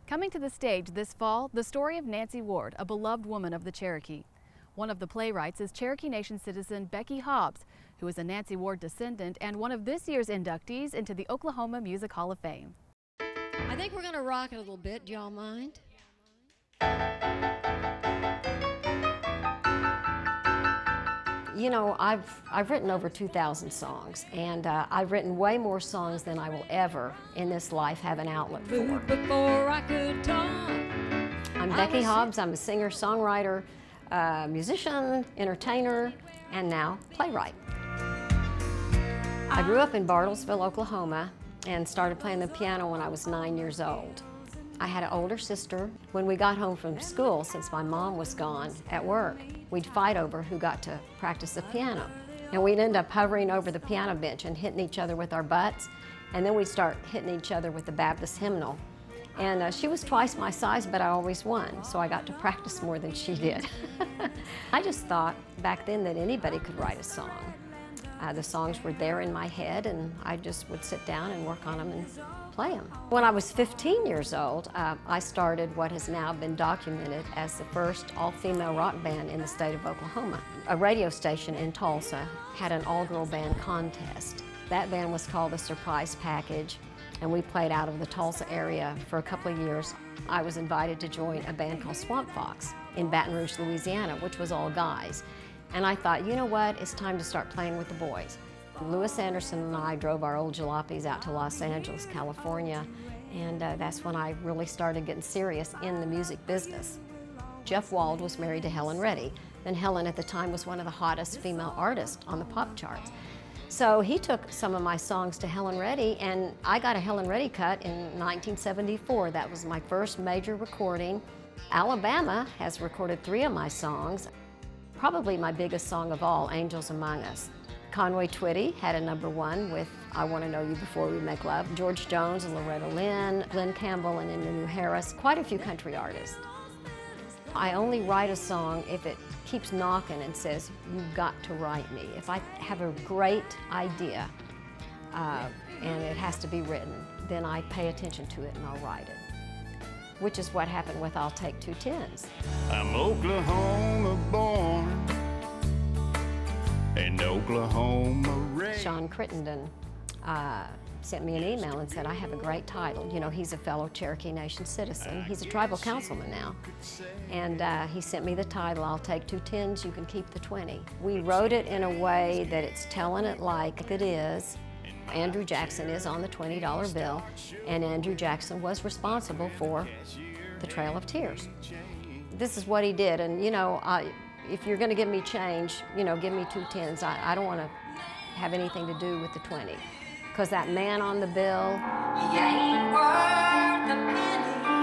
Coming to the stage this fall, the story of Nancy Ward, a beloved woman of the Cherokee. One of the playwrights is Cherokee Nation citizen Becky Hobbs, who is a Nancy Ward descendant and one of this year's inductees into the Oklahoma Music Hall of Fame. I think we're going to rock it a little bit. Do y'all mind? You know, I've written over 2,000 songs, and I've written way more songs than I will ever in this life have an outlet for. Before I could talk. I'm Becky Hobbs. I'm a singer, songwriter, musician, entertainer, and now playwright. I grew up in Bartlesville, Oklahoma, and started playing the piano when I was 9 years old. I had an older sister. When we got home from school, since my mom was gone at work, we'd fight over who got to practice the piano. And we'd end up hovering over the piano bench and hitting each other with our butts, and then we'd start hitting each other with the Baptist hymnal. And she was twice my size, but I always won, so I got to practice more than she did. I just thought back then that anybody could write a song. The songs were there in my head, and I just would sit down and work on them and play them. When I was 15 years old, I started what has now been documented as the first all-female rock band in the state of Oklahoma. A radio station in Tulsa had an all-girl band contest. That band was called the Surprise Package, and we played out of the Tulsa area for a couple of years. I was invited to join a band called Swamp Fox in Baton Rouge, Louisiana, which was all guys. And I thought, you know what, it's time to start playing with the boys. Lewis Anderson and I drove our old jalopies out to Los Angeles, California, and that's when I really started getting serious in the music business. Jeff Wald was married to Helen Reddy, and Helen at the time was one of the hottest female artists on the pop charts. So he took some of my songs to Helen Reddy, and I got a Helen Reddy cut in 1974. That was my first major recording. Alabama has recorded 3 of my songs. Probably my biggest song of all, Angels Among Us. Conway Twitty had a #1 with I Want to Know You Before We Make Love. George Jones and Loretta Lynn, Glenn Campbell and Emmylou Harris, quite a few country artists. I only write a song if it keeps knocking and says, you've got to write me. If I have a great idea and it has to be written, then I pay attention to it and I'll write it. Which is what happened with I'll Take 2 Tens. I'm Oklahoma born and Oklahoma raised. Sean Crittenden sent me an email and said, I have a great title. You know, he's a fellow Cherokee Nation citizen. He's a tribal councilman now. And he sent me the title, I'll Take 2 Tens, you can keep the 20. We wrote it in a way that it's telling it like it is. Andrew Jackson is on the $20 bill, and Andrew Jackson was responsible for the Trail of Tears. This is what he did, and you know, if you're going to give me change, you know, give me 2 tens. I don't want to have anything to do with the 20, because that man on the bill, He ain't worth a penny,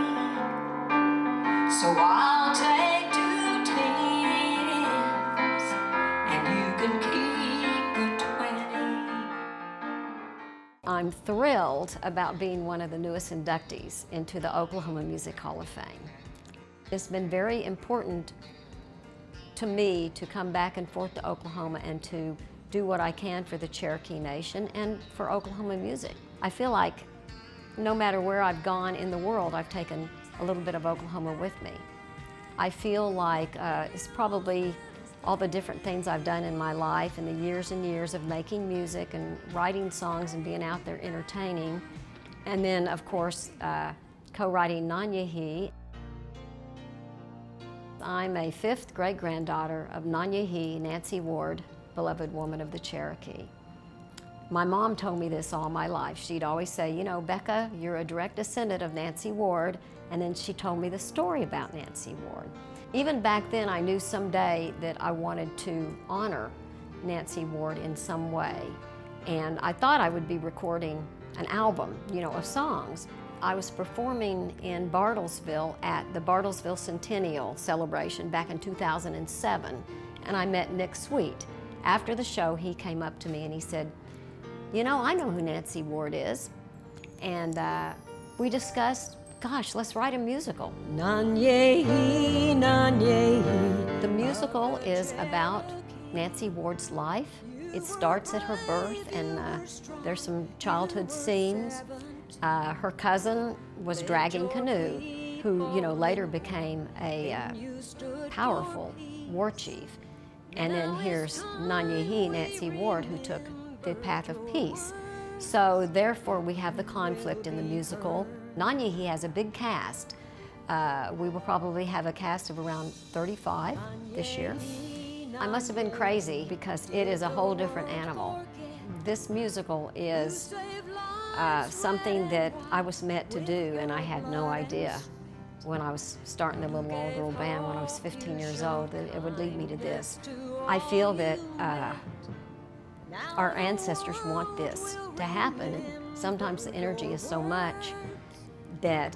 so I'll take 2 tens, and you can keep the 20. I'm thrilled about being one of the newest inductees into the Oklahoma Music Hall of Fame. It's been very important to me to come back and forth to Oklahoma and to do what I can for the Cherokee Nation and for Oklahoma music. I feel like no matter where I've gone in the world, I've taken a little bit of Oklahoma with me. I feel like it's probably all the different things I've done in my life and the years and years of making music and writing songs and being out there entertaining. And then, of course, co-writing Nanyehi. I'm a 5th great-granddaughter of Nanyehi, Nancy Ward, beloved woman of the Cherokee. My mom told me this all my life. She'd always say, you know, Becca, you're a direct descendant of Nancy Ward, and then she told me the story about Nancy Ward. Even back then, I knew someday that I wanted to honor Nancy Ward in some way, and I thought I would be recording an album, you know, of songs. I was performing in Bartlesville at the Bartlesville Centennial celebration back in 2007, and I met Nick Sweet. After the show, he came up to me and he said, you know, I know who Nancy Ward is. And we discussed, gosh, let's write a musical. Nanyehi, Nanyehi. The musical is about Nancy Ward's life. It starts at her birth, and there's some childhood scenes. Her cousin was dragging canoe, who later became a powerful war chief. And then here's Nanyehi, Nancy Ward, who took the path of peace. So therefore we have the conflict in the musical. Nanyehi has a big cast. We will probably have a cast of around 35 this year. I must have been crazy because it is a whole different animal. This musical is something that I was meant to do, and I had no idea when I was starting the little old girl band when I was 15 years old that it would lead me to this. I feel that our ancestors want this to happen, and sometimes the energy is so much that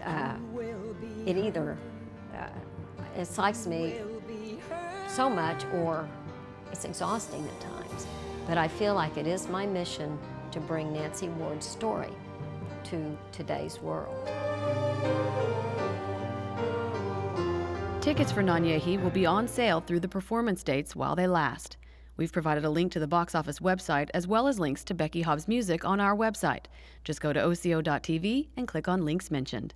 it either excites me so much or it's exhausting at times. But I feel like it is my mission to bring Nancy Ward's story to today's world. Tickets for Nanyehi will be on sale through the performance dates while they last. We've provided a link to the box office website as well as links to Becky Hobbs' music on our website. Just go to OsiyoTV and click on links mentioned.